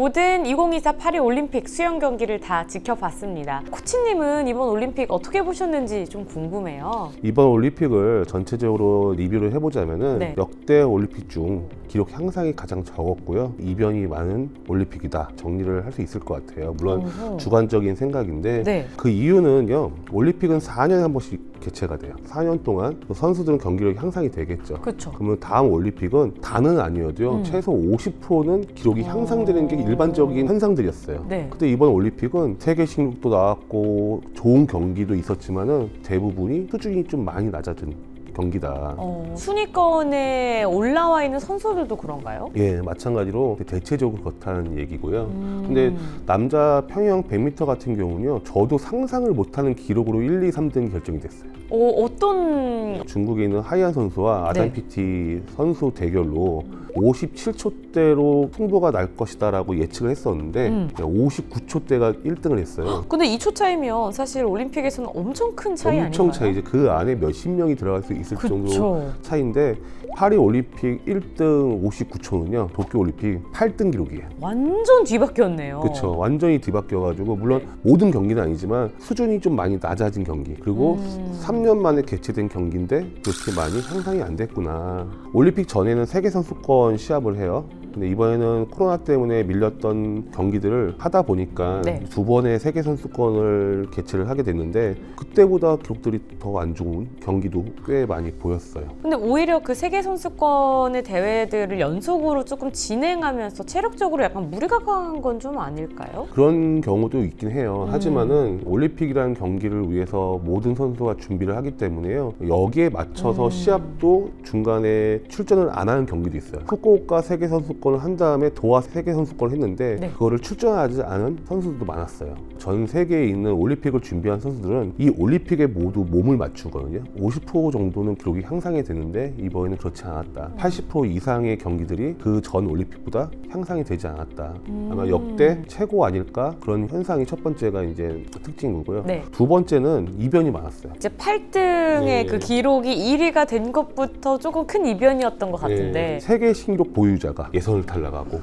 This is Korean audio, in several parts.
모든 2024 파리 올림픽 수영 경기를 다 지켜봤습니다. 코치님은 이번 올림픽 어떻게 보셨는지 좀 궁금해요. 이번 올림픽을 전체적으로 리뷰를 해보자면은 네. 역대 올림픽 중 기록 향상이 가장 적었고요. 이변이 많은 올림픽이다. 정리를 할 수 있을 것 같아요. 물론 어허. 주관적인 생각인데 네. 그 이유는요. 올림픽은 4년에 한 번씩 개최가 돼요. 4년 동안 선수들은 경기력이 향상이 되겠죠. 그렇죠. 그러면 다음 올림픽은 다는 아니어도요. 최소 50%는 기록이 향상되는 게 일반적인 현상들이었어요. 네. 근데 이번 올림픽은 세계 신기록도 나왔고 좋은 경기도 있었지만은 대부분이 수준이 좀 많이 낮아진 경기다. 순위권에 올라와 있는 선수들도 그런가요? 예, 마찬가지로 대체적으로 그렇다는 얘기고요. 근데 남자 평영 100m 같은 경우는요, 저도 상상을 못하는 기록으로 1, 2, 3등이 결정이 됐어요. 어떤 중국에 있는 하이안 선수와 아단 네. PT 선수 대결로 57초대로 승부가 날 것이다라고 예측을 했었는데 59초대가 1등을 했어요. 근데 2초 차이면 사실 올림픽에서는 엄청 큰 차이 엄청 아닌가요? 차이죠. 그 안에 몇십 명이 들어갈 수 있을 그쵸. 정도로 차이인데 파리 올림픽 1등 59초는요 도쿄 올림픽 8등 기록이에요. 완전 뒤바뀌었네요. 그렇죠. 완전히 뒤바뀌어가지고 물론 모든 경기는 아니지만 수준이 좀 많이 낮아진 경기. 그리고 3년 만에 개최된 경기인데 그렇게 많이 향상이 안 됐구나. 올림픽 전에는 세계 선수권 시합을 해요. 근데 이번에는 코로나 때문에 밀렸던 경기들을 하다 보니까 네. 두 번의 세계 선수권을 개최를 하게 됐는데 그때보다 기록들이 더 안 좋은 경기도 꽤 많이 보였어요. 근데 오히려 그 세계 선수권의 대회들을 연속으로 조금 진행하면서 체력적으로 약간 무리가 간 건 좀 아닐까요? 그런 경우도 있긴 해요. 하지만은 올림픽이라는 경기를 위해서 모든 선수가 준비를 하기 때문에요. 여기에 맞춰서 시합도 중간에 출전을 안 하는 경기도 있어요. 후쿠오카 세계 선수권을 한 다음에 도하 세계 선수권을 했는데 네. 그거를 출전하지 않은 선수들도 많았어요. 전 세계에 있는 올림픽을 준비한 선수들은 이 올림픽에 모두 몸을 맞추거든요. 50% 정도는 기록이 향상이 되는데 이번에는 그렇지 않았다. 80% 이상의 경기들이 그 전 올림픽보다 향상이 되지 않았다. 아마 역대 최고 아닐까? 그런 현상이 첫 번째가 이제 특징이고요. 네. 두 번째는 이변이 많았어요. 이제 8등의 네. 그 기록이 1위가 된 것부터 조금 큰 이변이었던 것 같은데 예, 세계 신기록 보유자가 예선을 탈락하고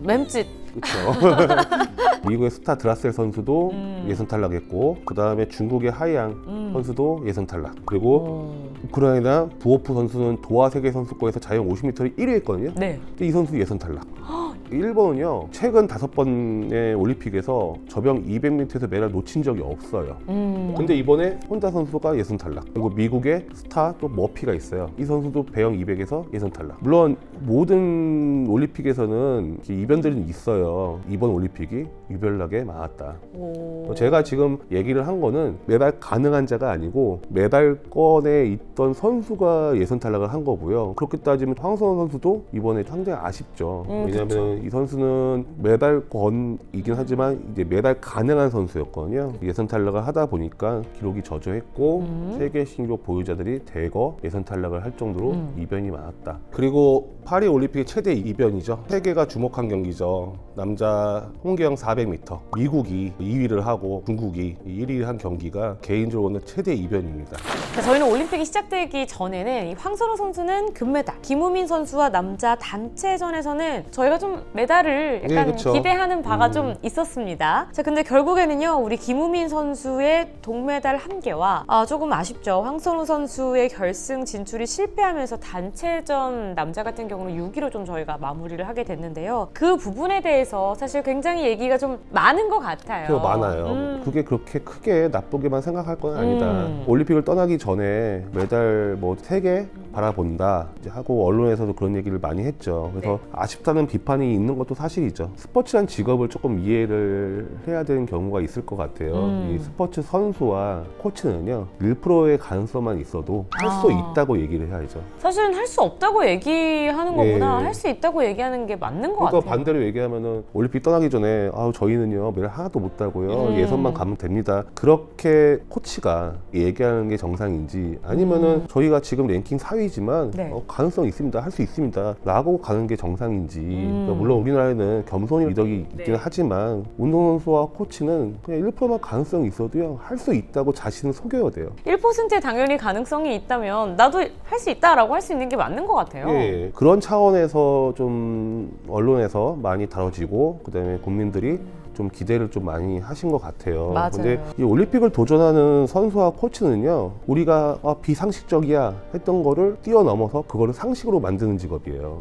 멤짓 그렇죠. 미국의 스타 드라셀 선수도 예선 탈락했고 그 다음에 중국의 하이양 선수도 예선 탈락. 그리고 우크라이나 부호프 선수는 도하 세계 선수권에서 자영 50m를 1위 했거든요. 네. 근데 이 선수 예선 탈락. 일본은요 최근 5번의 올림픽에서 저병 200m에서 메달 놓친 적이 없어요. 근데 이번에 혼다 선수가 예선 탈락. 그리고 미국의 스타 또 머피가 있어요. 이 선수도 배영 200에서 예선 탈락. 물론 모든 올림픽에서는 이변들은 있어요. 이번 올림픽이 유별나게 많았다. 제가 지금 얘기를 한 거는 메달 가능한 자가 아니고 메달권에 있던 선수가 예선 탈락을 한 거고요. 그렇게 따지면 황선홍 선수도 이번에 상당히 아쉽죠. 왜냐하면 이 선수는 메달권이긴 하지만 이제 메달 가능한 선수였거든요. 예선 탈락을 하다 보니까 기록이 저조했고 세계 신기록 보유자들이 대거 예선 탈락을 할 정도로 이변이 많았다. 그리고 파리 올림픽의 최대 이변이죠. 세계가 주목한 경기죠. 남자 홍계영 400m. 미국이 2위를 하고 중국이 1위를 한 경기가 개인적으로는 최대 이변입니다. 저희는 올림픽이 시작되기 전에는 이 황선우 선수는 금메달, 김우민 선수와 남자 단체전에서는 저희가 좀 메달을 약간 그쵸. 기대하는 바가 좀 있었습니다. 자, 근데 결국에는요, 우리 김우민 선수의 동메달 1개와 조금 아쉽죠. 황선우 선수의 결승 진출이 실패하면서 단체전 남자 같은 경우는 6위로 좀 저희가 마무리를 하게 됐는데요. 그 부분에 대해서 사실 굉장히 얘기가 좀 많은 것 같아요. 그거 많아요. 그게 그렇게 크게 나쁘게만 생각할 건 아니다. 올림픽을 떠나기 전에 메달 뭐 3개 바라본다 이제 하고 언론에서도 그런 얘기를 많이 했죠. 그래서 아쉽다는 비판이 있는 것도 사실이죠. 스포츠란 직업을 조금 이해를 해야 되는 경우가 있을 것 같아요. 이 스포츠 선수와 코치는요 1%의 가능성만 있어도 할 수 있다고 얘기를 해야죠. 사실은 할 수 없다고 얘기하는 것보다 예. 할 수 있다고 얘기하는 게 맞는 것 그러니까 같아요. 반대로 얘기하면은 올림픽 떠나기 전에 저희는요 메달 하나도 못 따고요 예선만 가면 됩니다. 그렇게 코치가 얘기하는 게 정상인지 아니면은 저희가 지금 랭킹 4위지만 네. 가능성 있습니다. 할 수 있습니다. 라고 가는 게 정상인지 그러니까 물론 우리나라에는 겸손이 미덕이 있기는 하지만 운동선수와 코치는 그냥 1%만 가능성이 있어도요 할 수 있다고 자신을 속여야 돼요. 1%에 당연히 가능성이 있다면 나도 할 수 있다라고 할 수 있는 게 맞는 것 같아요. 예, 그런 차원에서 좀 언론에서 많이 다뤄지고 그다음에 국민들이 좀 기대를 좀 많이 하신 것 같아요. 맞아요. 근데 이 올림픽을 도전하는 선수와 코치는요, 우리가 비상식적이야 했던 거를 뛰어넘어서 그거를 상식으로 만드는 직업이에요.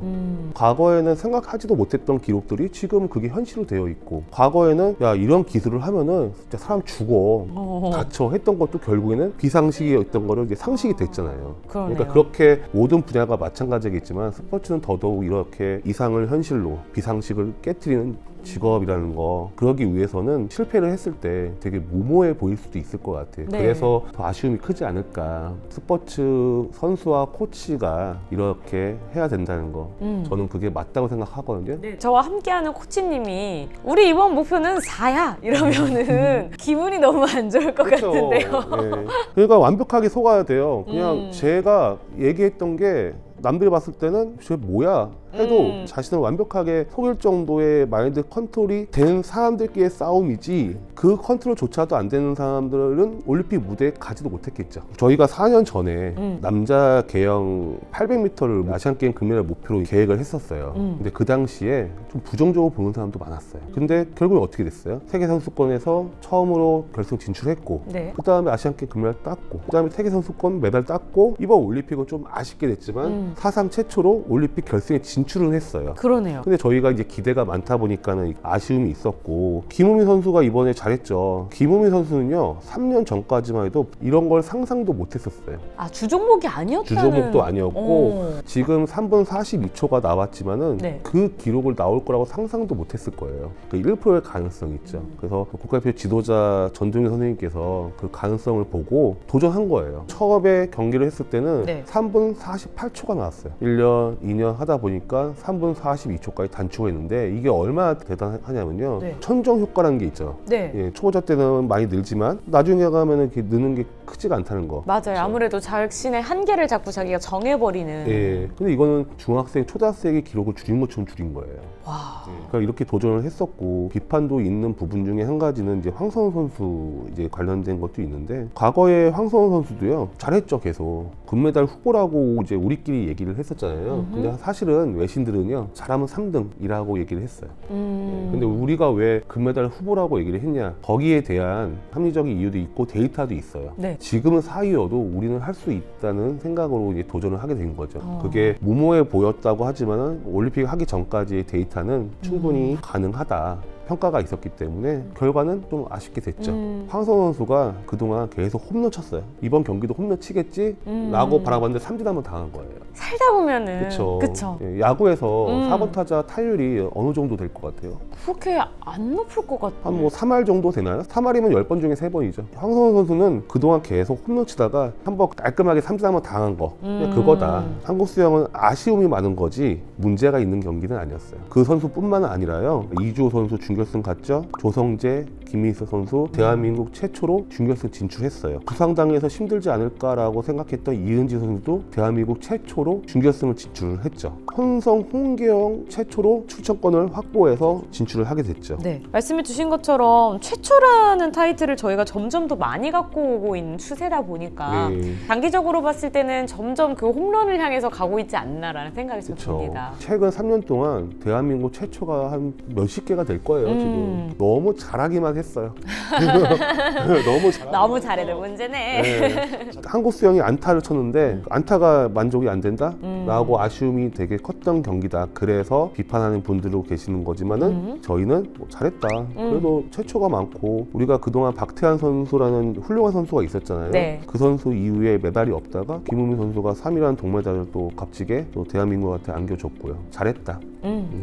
과거에는 생각하지도 못했던 기록들이 지금 그게 현실로 되어 있고, 과거에는 야 이런 기술을 하면은 진짜 사람 죽어, 다쳐 했던 것도 결국에는 비상식이었던 거를 이제 상식이 됐잖아요. 그러네요. 그러니까 그렇게 모든 분야가 마찬가지겠지만 스포츠는 더더욱 이렇게 이상을 현실로 비상식을 깨트리는 직업이라는 거, 그러기 위해서는 실패를 했을 때 되게 무모해 보일 수도 있을 것 같아요. 네. 그래서 더 아쉬움이 크지 않을까. 스포츠 선수와 코치가 이렇게 해야 된다는 거, 저는 그게 맞다고 생각하거든요. 네, 저와 함께하는 코치님이 우리 이번 목표는 4야 이러면은 기분이 너무 안 좋을 것 그렇죠. 같은데요. 예. 그러니까 완벽하게 속아야 돼요. 그냥 제가 얘기했던 게 남들이 봤을 때는 쟤 뭐야 해도 자신을 완벽하게 속일 정도의 마인드 컨트롤이 되는 사람들끼리의 싸움이지, 그 컨트롤조차도 안 되는 사람들은 올림픽 무대에 가지도 못했겠죠. 저희가 4년 전에 남자 계영 800m를 아시안게임 금메달 목표로 계획을 했었어요. 근데 그 당시에 좀 부정적으로 보는 사람도 많았어요. 근데 결국은 어떻게 됐어요? 세계선수권에서 처음으로 결승 진출했고, 네. 그 다음에 아시안게임 금메달 땄고, 그 다음에 세계선수권 메달 땄고, 이번 올림픽은 좀 아쉽게 됐지만 사상 최초로 올림픽 결승에 진출은 했어요. 그러네요. 근데 저희가 이제 기대가 많다 보니까는 아쉬움이 있었고, 김우민 선수가 이번에 잘했죠. 김우민 선수는요 3년 전까지만 해도 이런 걸 상상도 못 했었어요. 아, 주종목이 아니었다는. 주종목도 아니었고, 오. 지금 3분 42초가 나왔지만은 네. 그 기록을 나올 거라고 상상도 못 했을 거예요. 그 1%의 가능성이 있죠. 그래서 국가대표 지도자 전종현 선생님께서 그 가능성을 보고 도전한 거예요. 처음에 경기를 했을 때는 네. 3분 48초가 나왔어요. 1년, 2년 하다 보니까 3분 42초까지 단축했는데, 이게 얼마나 대단하냐면요. 네. 천정 효과라는 게 있죠. 네. 예, 초보자 때는 많이 늘지만 나중에 가면은 이렇게 느는 게 크지가 않다는 거. 맞아요. 아무래도 자신의 한계를 자꾸 자기가 정해버리는. 예. 근데 이거는 중학생, 초등학생의 기록을 줄인 것처럼 줄인 거예요. 와. 그러니까 이렇게 도전을 했었고, 비판도 있는 부분 중에 한 가지는 이제 황선우 선수 이제 관련된 것도 있는데, 과거에 황선우 선수도요 잘했죠. 계속 금메달 후보라고 이제 우리끼리 얘기를 했었잖아요. 근데 사실은 외신들은요 잘하면 3등이라고 얘기를 했어요. 근데 우리가 왜 금메달 후보라고 얘기를 했냐, 거기에 대한 합리적인 이유도 있고 데이터도 있어요. 네. 지금은 4위여도 우리는 할 수 있다는 생각으로 이제 도전을 하게 된 거죠. 그게 무모해 보였다고 하지만 올림픽 하기 전까지의 데이터는 충분히 가능하다 평가가 있었기 때문에 결과는 좀 아쉽게 됐죠. 황선우 선수가 그동안 계속 홈런 쳤어요. 이번 경기도 홈런 치겠지? 라고 바라봤는데 삼진 한번 당한 거예요. 살다 보면은. 그쵸. 그쵸. 예, 야구에서 4번 타자 타율이 어느 정도 될 것 같아요? 그렇게 안 높을 것 같아요. 한 뭐 3할 정도 되나요? 3할이면 10번 중에 3번이죠. 황선우 선수는 그동안 계속 홈런 치다가 한번 깔끔하게 삼진 한번 당한 거, 그냥 그거다. 한국 수영은 아쉬움이 많은 거지 문제가 있는 경기는 아니었어요. 그 선수뿐만 아니라요, 이주호 선수 준결승 갔죠. 조성재, 김민수 선수 대한민국 최초로 준결승 진출했어요. 부상당해서 힘들지 않을까라고 생각했던 이은지 선수도 대한민국 최초로 준결승을 진출을 했죠. 혼성, 홍계영 최초로 출전권을 확보해서 진출을 하게 됐죠. 네, 말씀해 주신 것처럼 최초라는 타이틀을 저희가 점점 더 많이 갖고 오고 있는 추세다 보니까 네. 단기적으로 봤을 때는 점점 그 홈런을 향해서 가고 있지 않나라는 생각이 좀 그렇죠. 듭니다. 최근 3년 동안 대한민국 최초가 한 몇십 개가 될 거예요. 지금 너무 잘하기만 했어요. 너무 잘해도 문제네. 네. 한국 수영이 안타를 쳤는데 안타가 만족이 안 된다? 라고 아쉬움이 되게 컸던 경기다. 그래서 비판하는 분들도 계시는 거지만은 저희는 뭐 잘했다. 그래도 최초가 많고, 우리가 그동안 박태환 선수라는 훌륭한 선수가 있었잖아요. 네. 그 선수 이후에 메달이 없다가 김우민 선수가 3위라는 동메달을 또 값지게 또 대한민국한테 안겨줬고요. 잘했다.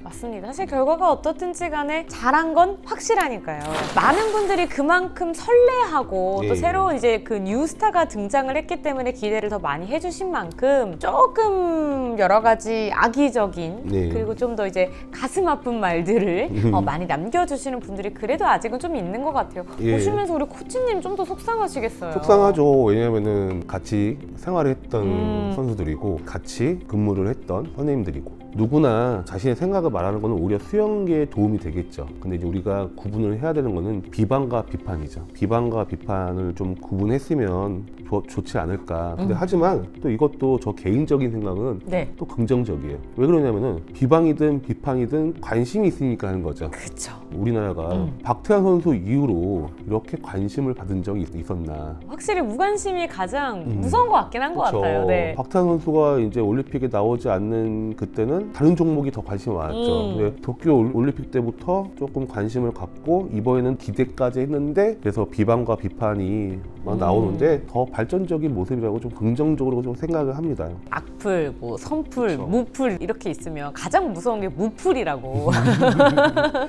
맞습니다. 사실 결과가 어떻든지 간에 잘한 건 확실하니까요. 많은 분들이 그만큼 설레하고 예. 또 새로운 이제 그 뉴스타가 등장을 했기 때문에 기대를 더 많이 해주신 만큼 조금 여러 가지 악의적인 네. 그리고 좀 더 이제 가슴 아픈 말들을 많이 남겨주시는 분들이 그래도 아직은 좀 있는 것 같아요. 예. 보시면서 우리 코치님 좀 더 속상하시겠어요. 속상하죠. 왜냐면은 같이 생활을 했던 선수들이고 같이 근무를 했던 선생님들이고 누구나 자신의 생각을 말하는 거는 오히려 수용에 도움이 되겠죠. 근데 이제 우리가 구분을 해야 되는 거는 비방과 비판이죠. 비방과 비판을 좀 구분했으면 좋지 않을까. 근데 하지만 또 이것도 저 개인적인 생각은 네. 또 긍정적이에요. 왜 그러냐면은 비방이든 비판이든 관심이 있으니까 하는 거죠. 그쵸. 우리나라가 박태환 선수 이후로 이렇게 관심을 받은 적이 있었나. 확실히 무관심이 가장 무서운 것 같긴 한 것 같아요. 네. 박태환 선수가 이제 올림픽에 나오지 않는 그때는 다른 종목이 더 관심이 많았죠. 근데 도쿄 올림픽 때부터 조금 관심을 갖고 이번에는 기대까지 했는데 그래서 비방과 비판이 막 나오는데 더 발전적인 모습이라고 좀 긍정적으로 좀 생각을 합니다. 악플, 뭐 선풀, 그쵸. 무풀 이렇게 있으면 가장 무서운 게 무풀이라고.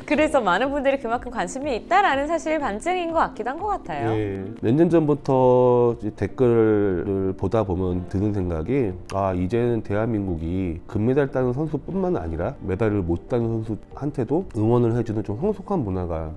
그래서 많은 분들이 그만큼 관심이 있다라는 사실 반증인 것 같기도 한 것 같아요. 예, 몇 년 전부터 이제 댓글을 보다 보면 드는 생각이 이제는 대한민국이 금메달 따는 선수뿐만 아니라 메달을 못 따는 선수한테도 응원을 해주는 좀 성숙한 문화가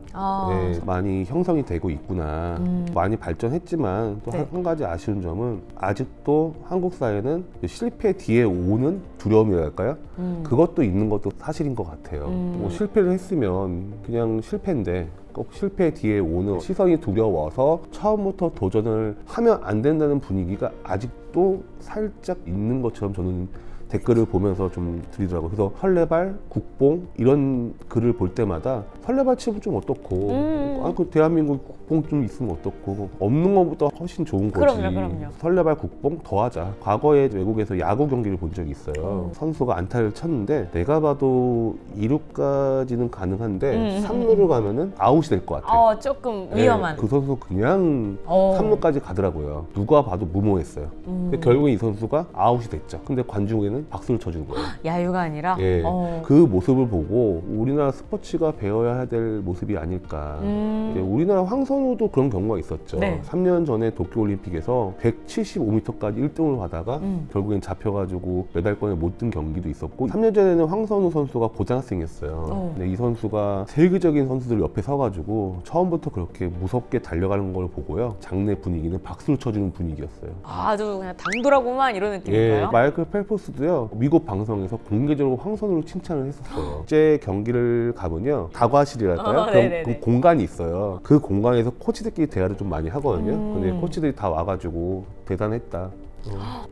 많이 형성이 되고 있구나. 많이 발전했지만 또 네. 한 가지 아쉬운 점은 아직도 한국 사회는 실패 뒤에 오는 두려움이랄까요? 그것도 있는 것도 사실인 것 같아요. 뭐 실패를 했으면 그냥 실패인데 꼭 실패 뒤에 오는 시선이 두려워서 처음부터 도전을 하면 안 된다는 분위기가 아직도 살짝 있는 것처럼 저는 댓글을 보면서 좀 들리더라고요. 그래서 설레발, 국뽕 이런 글을 볼 때마다 설레발 치면 좀 어떻고 그 대한민국 국뽕 좀 있으면 어떻고 없는 것보다 훨씬 좋은 거지. 그럼요. 설레발, 국뽕 더하자. 과거에 외국에서 야구 경기를 본 적이 있어요. 선수가 안타를 쳤는데 내가 봐도 2루까지는 가능한데 3루로 가면은 아웃이 될 것 같아. 조금 위험한. 그 선수 그냥 3루까지 가더라고요. 누가 봐도 무모했어요. 근데 결국에 이 선수가 아웃이 됐죠. 근데 관중에는 박수를 쳐주는 거예요. 야유가 아니라? 예, 그 모습을 보고 우리나라 스포츠가 배워야 될 모습이 아닐까. 예, 우리나라 황선우도 그런 경우가 있었죠. 네. 3년 전에 도쿄올림픽에서 175m까지 1등을 하다가 결국엔 잡혀가지고 메달권을 못 든 경기도 있었고 3년 전에는 황선우 선수가 고등학생이었어요. 근데 이 선수가 세계적인 선수들 옆에 서가지고 처음부터 그렇게 무섭게 달려가는 걸 보고요. 장내 분위기는 박수를 쳐주는 분위기였어요. 아주 그냥 당돌하고만 이런 느낌인가요? 예, 마이클 펠프스도요 미국 방송에서 공개적으로 황선우를 칭찬을 했었어요. 실제 경기를 가면요 다과실이랄까요? 그 공간이 있어요. 그 공간에서 코치들끼리 대화를 좀 많이 하거든요. 근데 코치들이 다 와가지고 대단했다.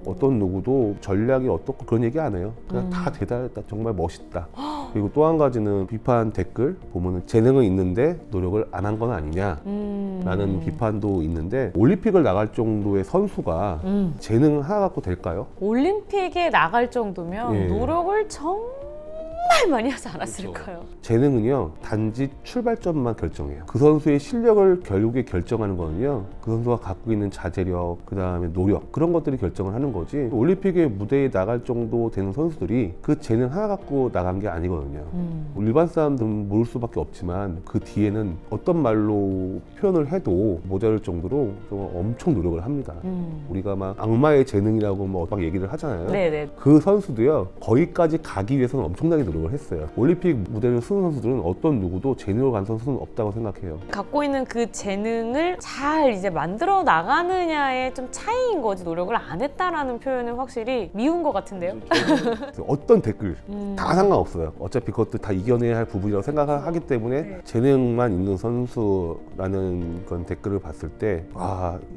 어떤 누구도 전략이 어떻고 그런 얘기 안 해요. 그냥 다 대단했다. 정말 멋있다. 그리고 또 한 가지는 비판 댓글 보면은 재능은 있는데 노력을 안 한 건 아니냐 라는 비판도 있는데 올림픽을 나갈 정도의 선수가 재능 하나 갖고 될까요? 올림픽에 나갈 정도면 예. 노력을 정말 많이 하지 않았을까요? 재능은요 단지 출발점만 결정해요. 그 선수의 실력을 결국에 결정하는 거는요 그 선수가 갖고 있는 자제력, 그 다음에 노력 그런 것들이 결정을 하는 거지. 올림픽의 무대에 나갈 정도 되는 선수들이 그 재능 하나 갖고 나간 게 아니거든요. 일반 사람들은 모를 수밖에 없지만 그 뒤에는 어떤 말로 표현을 해도 모자랄 정도로 좀 엄청 노력을 합니다. 우리가 막 악마의 재능이라고 막 얘기를 하잖아요. 네네. 그 선수도요 거기까지 가기 위해서는 엄청나게 노력을 했어요. 올림픽 무대를 쓰는 선수들은 어떤 누구도 재능을 가진 선수는 없다고 생각해요. 갖고 있는 그 재능을 잘 이제 만들어 나가느냐의 좀 차이인 거지 노력을 안 했다라는 표현은 확실히 미운 것 같은데요? 어떤 댓글 다 상관없어요. 어차피 그것도 다 이겨내야 할 부분이라고 생각하기 때문에 재능만 있는 선수라는 그런 댓글을 봤을 때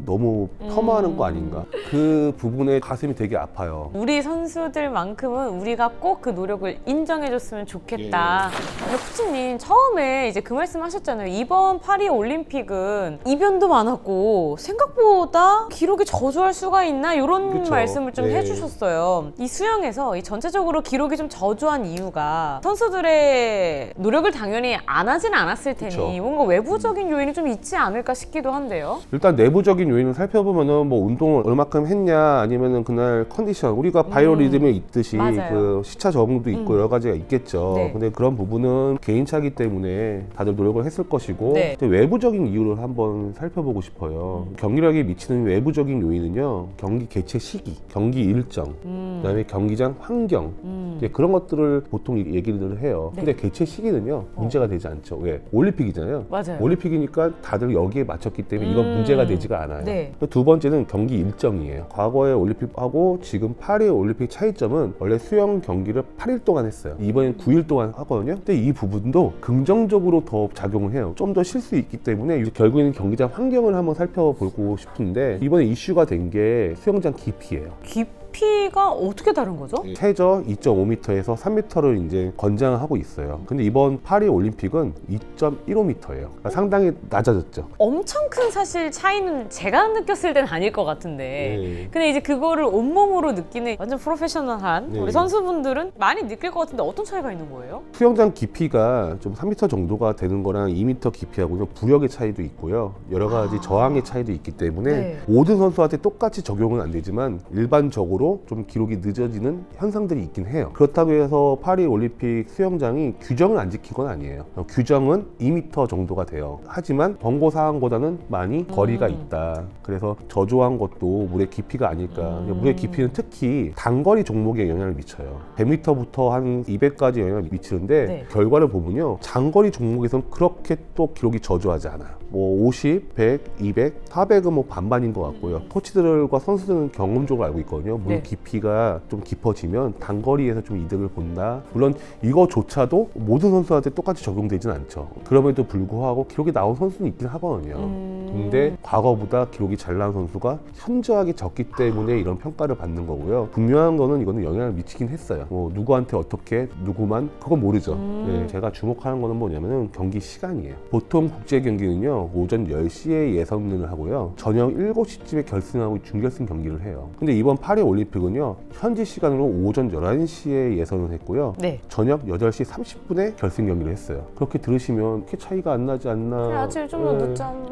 너무 폄하하는 거 아닌가. 그 부분에 가슴이 되게 아파요. 우리 선수들만큼은 우리가 꼭 그 노력을 인정해줬으면 좋겠다. 코치님 처음에 이제 그 말씀하셨잖아요. 이번 파리 올림픽은 이변도 많았고 생각보다 기록이 저조할 수가 있나 이런 그쵸. 말씀을 좀 네. 해주셨어요. 이 수영에서 이 전체적으로 기록이 좀 저조한 이유가 선수들의 노력을 당연히 안 하지는 않았을 테니 그쵸. 뭔가 외부적인 요인이 좀 있지 않을까 싶기도 한데요. 일단 내부적인 요인을 살펴보면은 뭐 운동을 얼마큼 했냐 아니면은 그날 컨디션 우리가 바이오리듬에 있듯이 맞아요. 그 시차 적응도 있고 여러 가지가 있겠죠. 네. 근데 그런 부분은 개인차기 때문에 다들 노력을 했을 것이고 네. 이제 외부적인 이유를 한번 살펴보고 싶어요. 경기력에 미치는 외부적인 요인은요, 경기 개최 시기, 경기 일정, 그다음에 경기장 환경, 이제 그런 것들을 보통 얘기를 해요. 네. 근데 개최 시기는요 문제가 되지 않죠. 왜? 올림픽이잖아요. 맞아요. 올림픽이니까 다들 여기에 맞췄기 때문에 이건 문제가 되지가 않아요. 네. 두 번째는 경기 일정이에요. 과거의 올림픽하고 지금 파리 올림픽 차이점은 원래 수영 경기를 8일 동안 했어요. 이번엔 9일 동안 하거든요. 근데 이 부분도 긍정적으로 더 작용을 해요. 좀 더 쉴 수 있기 때문에 결국에는 경기장 환경을 한번 살펴보고 싶은데 이번에 이슈가 된 게 수영장 깊이예요. 깊이가 어떻게 다른 거죠? 최저 2.5m에서 3m를 이제 권장하고 있어요. 근데 이번 파리 올림픽은 2.15m예요. 그러니까 상당히 낮아졌죠. 엄청 큰 사실 차이는 제가 느꼈을 땐 아닐 것 같은데 네. 근데 이제 그거를 온몸으로 느끼는 완전 프로페셔널한 네. 우리 선수분들은 많이 느낄 것 같은데 어떤 차이가 있는 거예요? 수영장 깊이가 좀 3m 정도가 되는 거랑 2m 깊이하고는 부력의 차이도 있고요. 여러 가지 저항의 차이도 있기 때문에 네. 모든 선수한테 똑같이 적용은 안 되지만 일반적으로 좀 기록이 늦어지는 현상들이 있긴 해요. 그렇다고 해서 파리 올림픽 수영장이 규정을 안 지킨 건 아니에요. 규정은 2m 정도가 돼요. 하지만 권고 사항보다는 많이 거리가 있다. 그래서 저조한 것도 물의 깊이가 아닐까. 물의 깊이는 특히 단거리 종목에 영향을 미쳐요. 100m부터 한 200까지 영향을 미치는데 네. 결과를 보면요, 장거리 종목에서는 그렇게 또 기록이 저조하지 않아요. 뭐 50, 100, 200, 400은 뭐 반반인 것 같고요. 코치들과 선수들은 경험적으로 알고 있거든요. 물 네. 깊이가 좀 깊어지면 단거리에서 좀 이득을 본다. 물론 이거조차도 모든 선수한테 똑같이 적용되진 않죠. 그럼에도 불구하고 기록이 나온 선수는 있긴 하거든요. 근데 과거보다 기록이 잘 나온 선수가 현저하게 적기 때문에 이런 평가를 받는 거고요. 분명한 거는 이거는 영향을 미치긴 했어요. 뭐 누구한테 어떻게 누구만 그건 모르죠. 네, 제가 주목하는 거는 뭐냐면은 경기 시간이에요. 보통 국제 경기는요 오전 10시에 예선을 하고요 저녁 7시쯤에 결승하고 준결승 경기를 해요. 근데 이번 파리 올림픽은요 현지 시간으로 오전 11시에 예선을 했고요 네. 저녁 8시 30분에 결승 경기를 했어요. 그렇게 들으시면 그렇게 차이가 안 나지 않나. 아침 좀 더 늦잠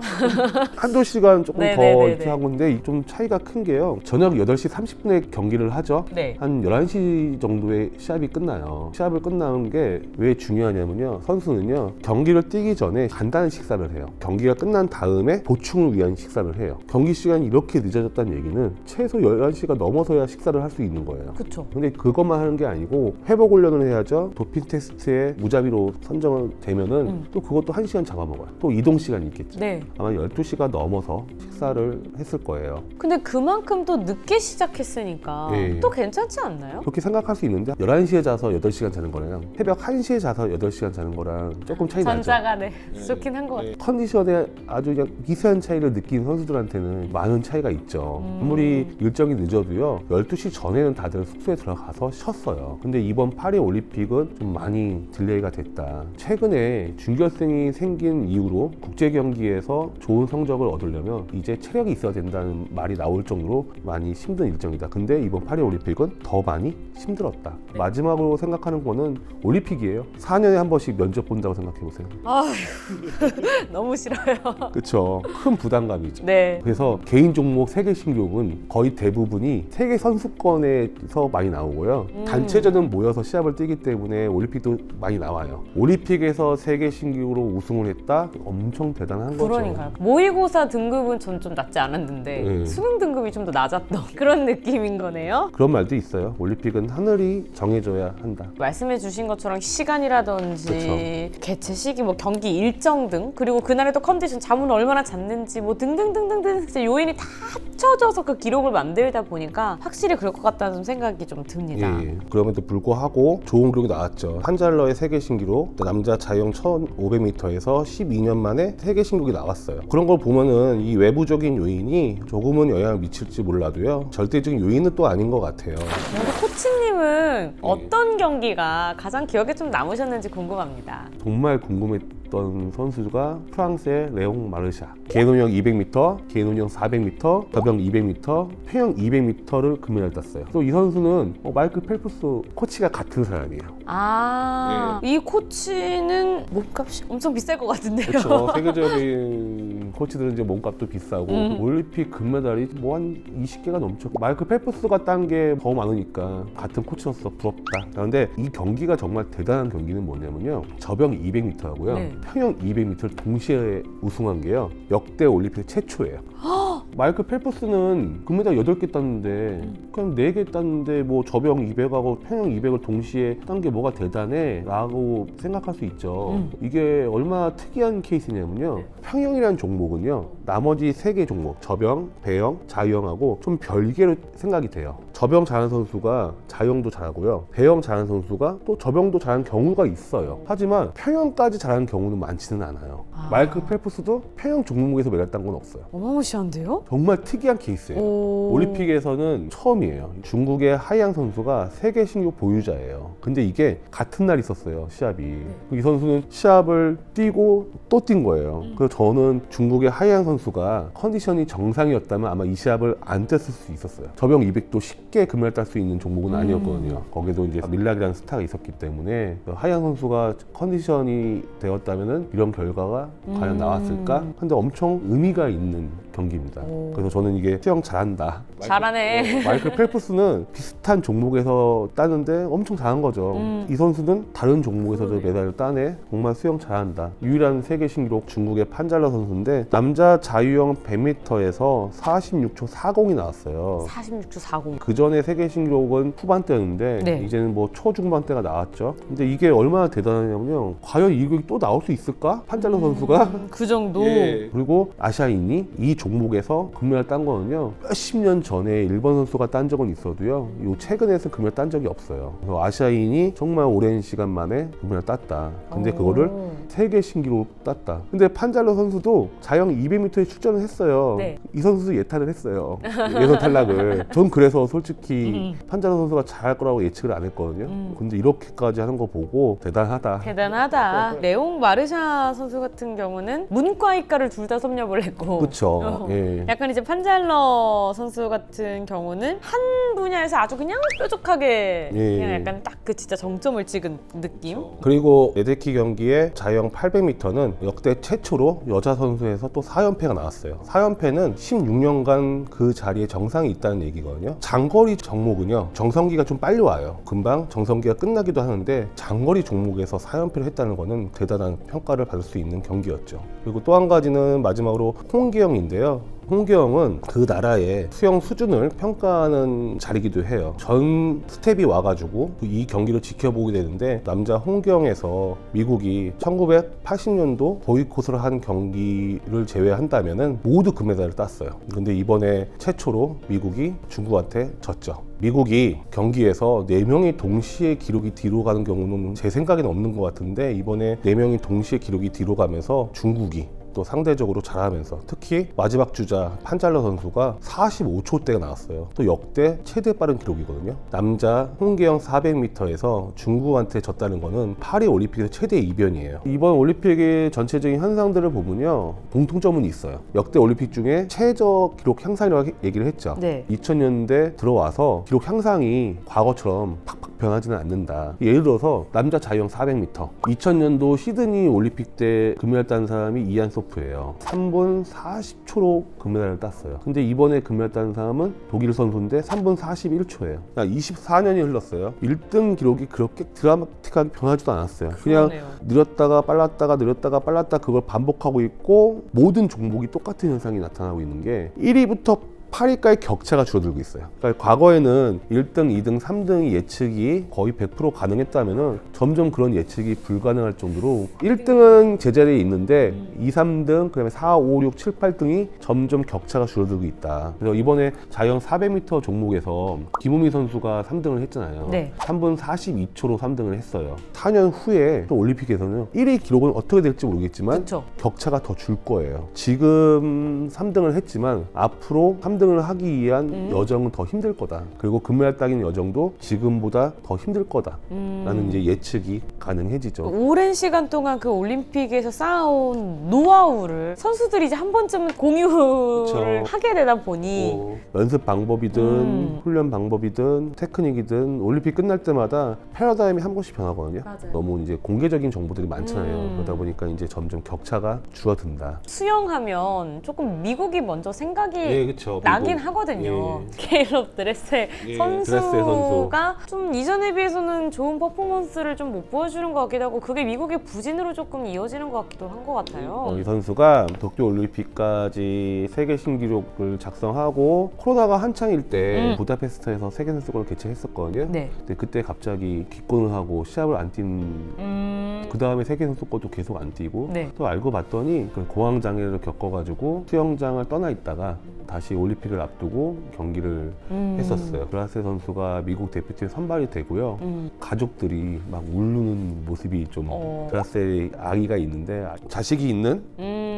한두 시간 조금 더 네네네네. 이렇게 하고 있는데 좀 차이가 큰 게요. 저녁 8시 30분에 경기를 하죠. 네. 한 11시 정도에 시합이 끝나요. 시합을 끝나는 게 왜 중요하냐면요. 선수는요. 경기를 뛰기 전에 간단한 식사를 해요. 경기가 끝난 다음에 보충을 위한 식사를 해요. 경기 시간이 이렇게 늦어졌다는 얘기는 최소 11시가 넘어서야 식사를 할 수 있는 거예요. 그쵸. 근데 그것만 하는 게 아니고 회복 훈련을 해야죠. 도핑 테스트에 무자비로 선정을 되면은 또 그것도 1시간 잡아먹어요. 또 이동 시간이 있겠죠. 네. 아마 12시가 넘어서 식사를 했을 거예요. 근데 그만큼 또 늦게 시작했으니까 네. 또 괜찮지 않나요? 그렇게 생각할 수 있는데 11시에 자서 8시간 자는 거랑 새벽 1시에 자서 8시간 자는 거랑 조금 차이 나죠. 전자가 좋긴 한 것 같아요. 컨디션에 아주 그냥 미세한 차이를 느낀 선수들한테는 많은 차이가 있죠. 아무리 일정이 늦어도요 12시 전에는 다들 숙소에 들어가서 쉬었어요. 근데 이번 파리 올림픽은 좀 많이 딜레이가 됐다. 최근에 준결승이 생긴 이후로 국제 경기에서 좋은 성적을 얻으려면 이제 체력이 있어야 된다는 말이 나올 정도로 많이 힘든 일정이다. 근데 이번 파리 올림픽은 더 많이 힘들었다. 마지막으로 생각하는 거는 올림픽이에요. 4년에 한 번씩 면접 본다고 생각해 보세요. 아휴 너무 싫어요. 그렇죠. 큰 부담감이죠. 네. 그래서 개인 종목 세계 신기록은 거의 대부분이 세계 선수권에서 많이 나오고요. 단체전은 모여서 시합을 뛰기 때문에 올림픽도 많이 나와요. 올림픽에서 세계 신기록으로 우승을 했다? 엄청 대단한 거죠. 그러니까요. 모의고사 등급은 전 좀 낮지 않았는데 수능 등급이 좀 더 낮았던 그런 느낌인 거네요. 그런 말도 있어요. 올림픽은 하늘이 정해줘야 한다. 말씀해 주신 것처럼 시간이라든지 그쵸. 개최 시기, 뭐 경기 일정 등 그리고 그날의 또 컨디션, 잠은 얼마나 잤는지 뭐 등등등등등 진짜 요인이 다 합쳐져서 그 기록을 만들다 보니까 확실히 그럴 것 같다는 생각이 좀 듭니다. 예, 그럼에도 불구하고 좋은 기록이 나왔죠. 한잘러의 세계 신기록, 남자 자유형 1500m에서 12년 만에 세계 신기록이 나왔어요. 그런 걸 보면은 이 외부적인 요인이 조금은 영향을 미칠지 몰라도요. 절대적인 요인은 또 아닌 것 같아요. 우리 코치님은 어떤 경기가 가장 기억에 좀 남으셨는지 궁금합니다. 정말 궁금했던 선수가 프랑스의 레옹 마르샤. 개인운영 200m, 개인운영 400m, 더병 200m, 평영 200m를 금메달 땄어요. 또 이 선수는 마이클 펠프스 코치가 같은 사람이에요. 이 코치는 몸값이 엄청 비쌀 것 같은데요. 그렇죠. 세계적인 코치들은 이제 몸값도 비싸고 올림픽 금메달이 뭐 한 20개가 넘죠. 마이클 펠프스가 딴 게 더 많으니까 같은 코치로서 부럽다. 그런데 이 경기가 정말 대단한 경기는 뭐냐면요. 저병 200m하고요. 네. 평영 200m를 동시에 우승한 게요. 역대 올림픽 최초예요. 마이클 펠프스는 금메달 8개 땄는데 그냥 4개 땄는데 뭐 저병 200하고 평영 200을 동시에 딴 게 뭐가 대단해? 라고 생각할 수 있죠. 이게 얼마나 특이한 케이스냐면요. 평영이라는 종목은요. 나머지 3개 종목 저병, 배영, 자유형하고 좀 별개로 생각이 돼요. 저병 잘하는 선수가 자유형도 잘하고요. 배영 잘하는 선수가 또 저병도 잘하는 경우가 있어요. 하지만 평영까지 잘하는 경우는 많지는 않아요. 마이클 펠프스도 평영 종목에서 메달 딴 건 없어요. 어마무시한데요? 정말 특이한 케이스예요. 올림픽에서는 처음이에요. 중국의 하이양 선수가 세계 신기록 보유자예요. 근데 이게 같은 날 있었어요, 시합이. 이 선수는 시합을 뛰고 또 뛴 거예요. 그래서 저는 중국의 하이양 선수가 컨디션이 정상이었다면 아마 이 시합을 안 뗐을 수 있었어요. 저병 200도 쉽게 금메달 딸 수 있는 종목은 아니었거든요. 거기도 이제 밀락이라는 스타가 있었기 때문에 하이양 선수가 컨디션이 되었다면은 이런 결과가 과연 나왔을까? 근데 엄청 의미가 있는 경기입니다. 그래서 저는 이게 수영 잘한다. 잘하네. 마이클 펠프스는 비슷한 종목에서 따는데 엄청 잘한 거죠. 이 선수는 다른 종목에서도 메달을 따네. 정말 수영 잘한다. 유일한 세계 신기록 중국의 판잘러 선수인데 남자 자유형 100m에서 46초 40이 나왔어요. 46초 40. 그 전에 세계 신기록은 후반대였는데 네. 이제는 뭐 초중반대가 나왔죠. 근데 이게 얼마나 대단하냐면요. 과연 이 기록이 또 나올 수 있을까? 판잘러 선수가 그 정도? 예. 그리고 아시아인이 이 종목에서 금메달 딴 거는요 몇십 년 전에 일본 선수가 딴 적은 있어도요 요 최근에서 금메달 딴 적이 없어요. 그래서 아시아인이 정말 오랜 시간 만에 금메달 땄다. 근데 그거를 세계 신기록 땄다. 근데 판잘러 선수도 자영 200m에 출전을 했어요. 네. 이 선수도 예탈을 했어요. 예선 탈락을. 전 그래서 솔직히 판잘러 선수가 잘할 거라고 예측을 안 했거든요. 근데 이렇게까지 하는 거 보고 대단하다. 대단하다. 레옹 마르샤 선수 같은 경우는 문과이과를 둘 다 섭렵을 했고 그쵸. 예. 약간 이제 판잘러 선수 같은 경우는 한 분야에서 아주 그냥 뾰족하게 예. 그냥 약간 딱 그 진짜 정점을 찍은 느낌? 그리고 레데키 경기의 자유형 800m는 역대 최초로 여자 선수에서 또 4연패가 나왔어요. 4연패는 16년간 그 자리에 정상이 있다는 얘기거든요. 장거리 종목은요 정성기가 좀 빨리 와요. 금방 정성기가 끝나기도 하는데 장거리 종목에서 4연패를 했다는 거는 대단한 평가를 받을 수 있는 경기였죠. 그리고 또 한 가지는 마지막으로 홍기영인데요. 홍기영은 그 나라의 수영 수준을 평가하는 자리이기도 해요. 전 스텝이 와가지고 이 경기를 지켜보게 되는데 남자 홍기영에서 미국이 1980년도 보이콧을 한 경기를 제외한다면은 모두 금메달을 땄어요. 근데 이번에 최초로 미국이 중국한테 졌죠. 미국이 경기에서 4명이 동시에 기록이 뒤로 가는 경우는 제 생각에는 없는 것 같은데 이번에 4명이 동시에 기록이 뒤로 가면서 중국이 또 상대적으로 잘하면서 특히 마지막 주자 판잘러 선수가 45초대가 나왔어요. 또 역대 최대 빠른 기록이거든요. 남자 홍계영 400m에서 중국한테 졌다는 거는 파리 올림픽에서 최대 이변이에요. 이번 올림픽의 전체적인 현상들을 보면요 공통점은 있어요. 역대 올림픽 중에 최저 기록 향상이라고 얘기를 했죠. 네. 2000년대 들어와서 기록 향상이 과거처럼 팍팍 변하지는 않는다. 예를 들어서 남자 자유형 400m 2000년도 시드니 올림픽 때 금메달 딴 사람이 이안소프예요. 3분 40초로 금메달을 땄어요. 근데 이번에 금메달 딴 사람은 독일 선수인데 3분 41초예요. 24년이 흘렀어요. 1등 기록이 그렇게 드라마틱하게 변하지도 않았어요. 그냥 그러네요. 느렸다가 빨랐다가 느렸다가 빨랐다 그걸 반복하고 있고 모든 종목이 똑같은 현상이 나타나고 있는 게 1위부터 8위까지 격차가 줄어들고 있어요. 그러니까 과거에는 1등, 2등, 3등의 예측이 거의 100% 가능했다면은 점점 그런 예측이 불가능할 정도로 1등은 제자리에 있는데 2, 3등, 그다음에 4, 5, 6, 7, 8등이 점점 격차가 줄어들고 있다. 그래서 이번에 자유형 400m 종목에서 김우민 선수가 3등을 했잖아요. 네. 3분 42초로 3등을 했어요. 4년 후에 또 올림픽에서는 1위 기록은 어떻게 될지 모르겠지만 그쵸. 격차가 더 줄 거예요. 지금 3등을 했지만 앞으로 3등 3등을 하기 위한 여정은 더 힘들 거다. 그리고 금메달 따기는 여정도 지금보다 더 힘들 거다라는 이제 예측이 가능해지죠. 오랜 시간 동안 그 올림픽에서 쌓아온 노하우를 선수들이 이제 한 번쯤은 공유를 그쵸. 하게 되다 보니 연습 방법이든 훈련 방법이든 테크닉이든 올림픽 끝날 때마다 패러다임이 한 번씩 변하거든요. 맞아요. 너무 이제 공개적인 정보들이 많잖아요. 그러다 보니까 이제 점점 격차가 줄어든다. 수영하면 조금 미국이 먼저 생각이 그렇죠. 나긴 하거든요. 스케일업 드레스의 드레스의 선수. 선수가 좀 이전에 비해서는 좋은 퍼포먼스를 좀 못 보여주는 것 같기도 하고 그게 미국의 부진으로 조금 이어지는 것 같기도 한 것 같아요. 이 선수가 도쿄 올림픽까지 세계 신기록을 작성하고 코로나가 한창일 때 부다페스트에서 세계 선수권을 개최했었거든요. 네. 근데 그때 갑자기 기권을 하고 시합을 안 뛴. 그 다음에 세계 선수권도 계속 안 뛰고 네. 또 알고 봤더니 그 공황 장애를 겪어가지고 수영장을 떠나 있다가 다시 올림픽을 앞두고 경기를 했었어요. 드라세 선수가 미국 대표팀 선발이 되고요. 가족들이 막 울르는 모습이 좀 드라세 아기가 있는데 자식이 있는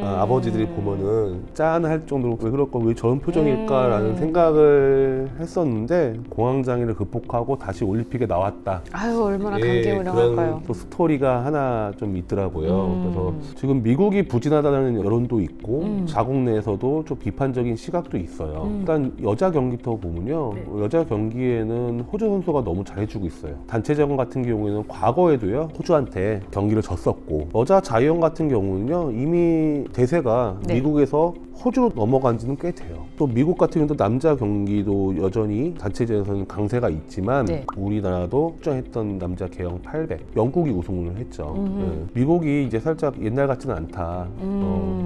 아버지들이 보면은 짠할 정도로 왜 그럴까 왜 저런 표정일까라는 생각을 했었는데 공황 장애를 극복하고 다시 올림픽에 나왔다. 아유 얼마나 그런 감개무량할까요? 또 스토리가 하나 좀 있더라고요. 그래서 지금 미국이 부진하다는 여론도 있고 자국 내에서도 좀 비판적인 시각도 있어요. 일단 여자 경기부터 보면요. 여자 경기에는 호주 선수가 너무 잘해주고 있어요. 단체전 같은 경우에는 과거에도요. 호주한테 경기를 졌었고 여자 자유형 같은 경우는요. 이미 대세가 미국에서 호주로 넘어간 지는 꽤 돼요. 또 미국 같은 경우도 남자 경기도 여전히 단체전에서는 강세가 있지만 우리나라도 출전했던 남자 계영 800 영국이 우승을 했죠. 미국이 이제 살짝 옛날 같지는 않다.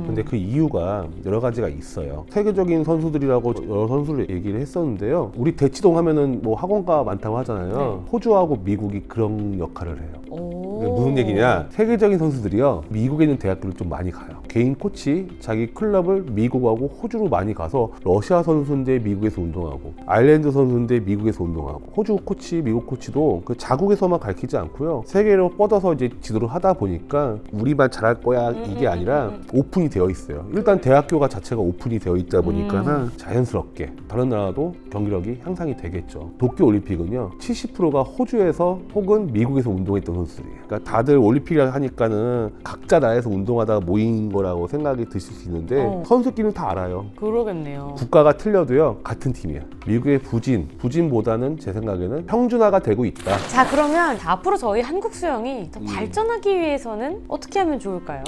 근데 그 이유가 여러 가지가 있어요. 세계적인 선수들이라고 여러 선수를 얘기를 했었는데요. 우리 대치동 하면은 뭐 학원가 많다고 하잖아요. 호주하고 미국이 그런 역할을 해요. 무슨 얘기냐? 세계적인 선수들이요. 미국에 있는 대학교를 좀 많이 가요. 개인 코치, 자기 클럽을 미국하고 호주로 많이 가서 러시아 선수인데 미국에서 운동하고 아일랜드 선수인데 미국에서 운동하고 호주 코치, 미국 코치도 그 자국에서만 가르치지 않고요. 세계로 뻗어서 이제 지도를 하다 보니까 우리만 잘할 거야 이게 아니라 오픈이 되어 있어요. 일단 대학교가 자체가 오픈이 되어 있다 보니까 자연스럽게 다른 나라도 경기력이 향상이 되겠죠. 도쿄 올림픽은요. 70%가 호주에서 혹은 미국에서 운동했던 선수들이에요. 그러니까 다들 올림픽이라 하니까는 각자 나라에서 운동하다가 모인 거라고 생각이 드실 수 있는데 선수끼리는 다 알아요. 그러겠네요. 국가가 틀려도요 같은 팀이야. 미국의 부진보다는 제 생각에는 평준화가 되고 있다. 자 그러면 앞으로 저희 한국 수영이 더 발전하기 위해서는 어떻게 하면 좋을까요?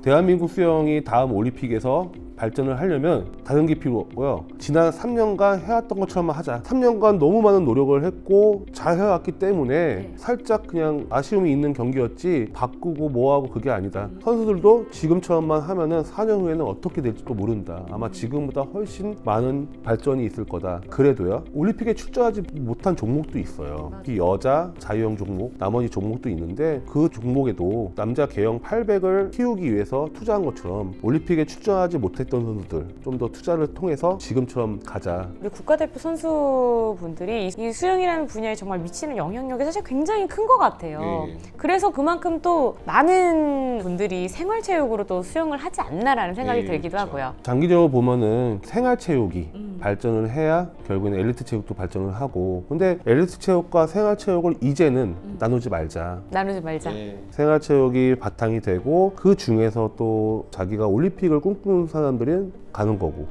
대한민국 수영이 다음 올림픽에서 발전을 하려면 다른 게 필요없고요. 지난 3년간 해왔던 것처럼만 하자. 3년간 너무 많은 노력을 했고 잘 해왔기 때문에 살짝 그냥 아쉬움이 있는 경기였지 바꾸고 뭐하고 그게 아니다. 선수들도 지금처럼만 하면은 4년 후에는 어떻게 될지도 모른다. 아마 지금보다 훨씬 많은 발전이 있을 거다. 그래도요. 올림픽에 출전하지 못한 종목도 있어요. 특히 여자 자유형 종목, 나머지 종목도 있는데 그 종목에도 남자 계영 800을 키우기 위해서 투자한 것처럼 올림픽에 출전하지 못했던 선수들 좀 더 투자를 통해서 지금처럼 가자. 우리 국가대표 선수분들이 이 수영이라는 분야에 정말 미치는 영향력이 사실 굉장히 큰 것 같아요. 그래서 그만큼 또 많은 분들이 생활체육으로 또 수영을 하지 않나라는 생각이 들기도 하고요. 장기적으로 보면은 생활체육이 발전을 해야 결국에는 엘리트 체육도 발전을 하고 근데 엘리트 체육과 생활체육을 이제는 나누지 말자. 나누지 말자. 생활체육이 바탕이 되고 그 중에서 또 자기가 올림픽을 꿈꾸는 사람들은 가는 거고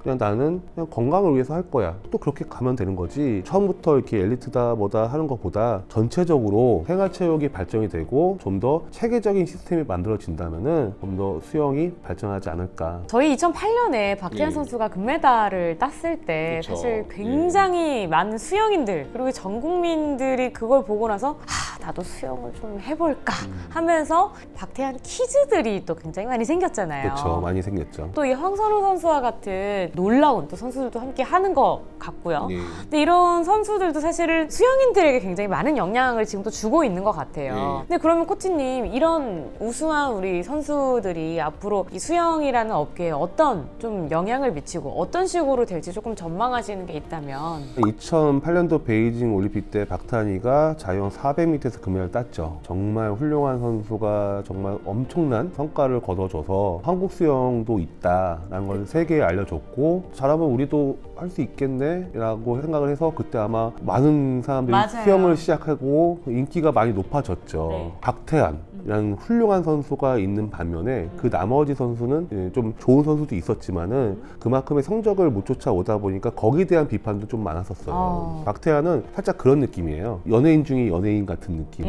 그냥 나는 그냥 건강을 위해서 할 거야. 또 그렇게 가면 되는 거지. 처음부터 이렇게 엘리트다 뭐다 하는 것보다 전체적으로 생활체육이 발전이 되고 좀 더 체계적인 시스템이 만들어진다면은 좀 더 수영이 발전하지 않을까. 저희 2008년에 박태환 선수가 금메달을 땄을 때 그쵸. 사실 굉장히 많은 수영인들 그리고 전 국민들이 그걸 보고 나서 나도 수영을 좀 해볼까 하면서 박태환 키즈들이 또 굉장히 많이 생겼잖아요. 그렇죠. 많이 생겼죠. 또 이 황선우 선수와 같은 놀라운 또 선수들도 함께 하는 것 같고요. 근데 이런 선수들도 사실은 수영인들에게 굉장히 많은 영향을 지금도 주고 있는 것 같아요. 근데 그러면 코치님 이런 우수한 우리 선수들이 앞으로 이 수영이라는 업계에 어떤 좀 영향을 미치고 어떤 식으로 될지 조금 전망하시는 게 있다면 2008년도 베이징 올림픽 때 박탄희가 자유형 400m에서 금메달을 땄죠. 정말 훌륭한 선수가 정말 엄청난 성과를 거둬줘서 한국 수영도 있다라는 걸 세계에 알려줬고 잘하고 잘하면 우리도 할 수 있겠네 라고 생각을 해서 그때 아마 많은 사람들이 맞아요. 수영을 시작하고 인기가 많이 높아졌죠. 네. 박태환이라는 훌륭한 선수가 있는 반면에 그 나머지 선수는 좀 좋은 선수도 있었지만은 그만큼의 성적을 못 쫓아오다 보니까 거기에 대한 비판도 좀 많았었어요. 박태환은 살짝 그런 느낌이에요. 연예인 중에 연예인 같은 느낌.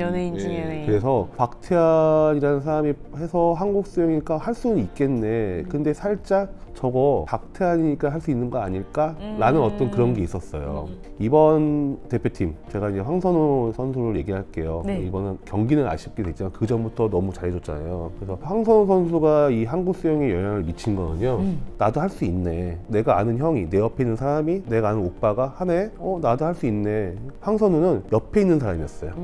연예인 중에 연예인. 그래서 박태환이라는 사람이 해서 한국 수영이니까 할 수는 있겠네. 근데 살짝 저거 박태환이니까 할 수 있는 거 아닐까? 라는 어떤 그런 게 있었어요. 이번 대표팀, 제가 이제 황선우 선수를 얘기할게요. 네. 이번은 경기는 아쉽게 됐지만 그 전부터 너무 잘해줬잖아요. 그래서 황선우 선수가 이 한국 수영에 영향을 미친 거는요. 나도 할 수 있네. 내가 아는 형이, 내 옆에 있는 사람이, 내가 아는 오빠가 하네? 나도 할 수 있네. 황선우는 옆에 있는 사람이었어요.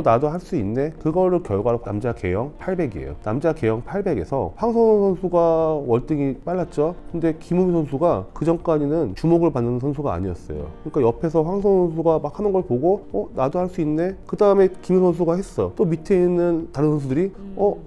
나도 할 수 있네. 그거를 결과로 남자 계영 800이에요. 남자 계영 800에서 황선우 선수가 월등히 빨랐죠. 근데 김우민 선수가 그 전까지는 주목을 받는 선수가 아니었어요. 그러니까 옆에서 황선우 선수가 막 하는 걸 보고 나도 할 수 있네. 그 다음에 김우민 선수가 했어. 또 밑에 있는 다른 선수들이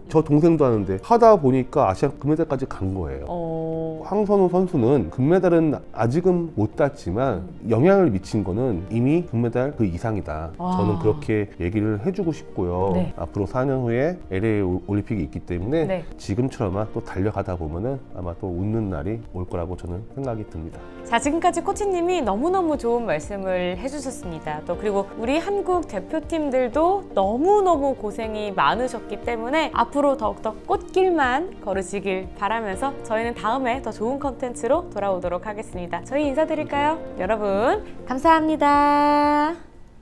저 동생도 하는데 하다 보니까 아시안 금메달까지 간 거예요. 황선우 선수는 금메달은 아직은 못 땄지만 영향을 미친 거는 이미 금메달 그 이상이다. 저는 그렇게 얘기를 해주고 싶고요. 네. 앞으로 4년 후에 LA 올림픽이 있기 때문에 네. 지금처럼 또 달려가다 보면은 아마 또 웃는 날이 올 거라고 저는 생각이 듭니다. 자, 지금까지 코치님이 너무너무 좋은 말씀을 해주셨습니다. 또 그리고 우리 한국 대표팀들도 너무너무 고생이 많으셨기 때문에 앞으로 더욱더 꽃길만 걸으시길 바라면서 저희는 다음에 더 좋은 컨텐츠로 돌아오도록 하겠습니다. 저희 인사드릴까요? 여러분, 감사합니다.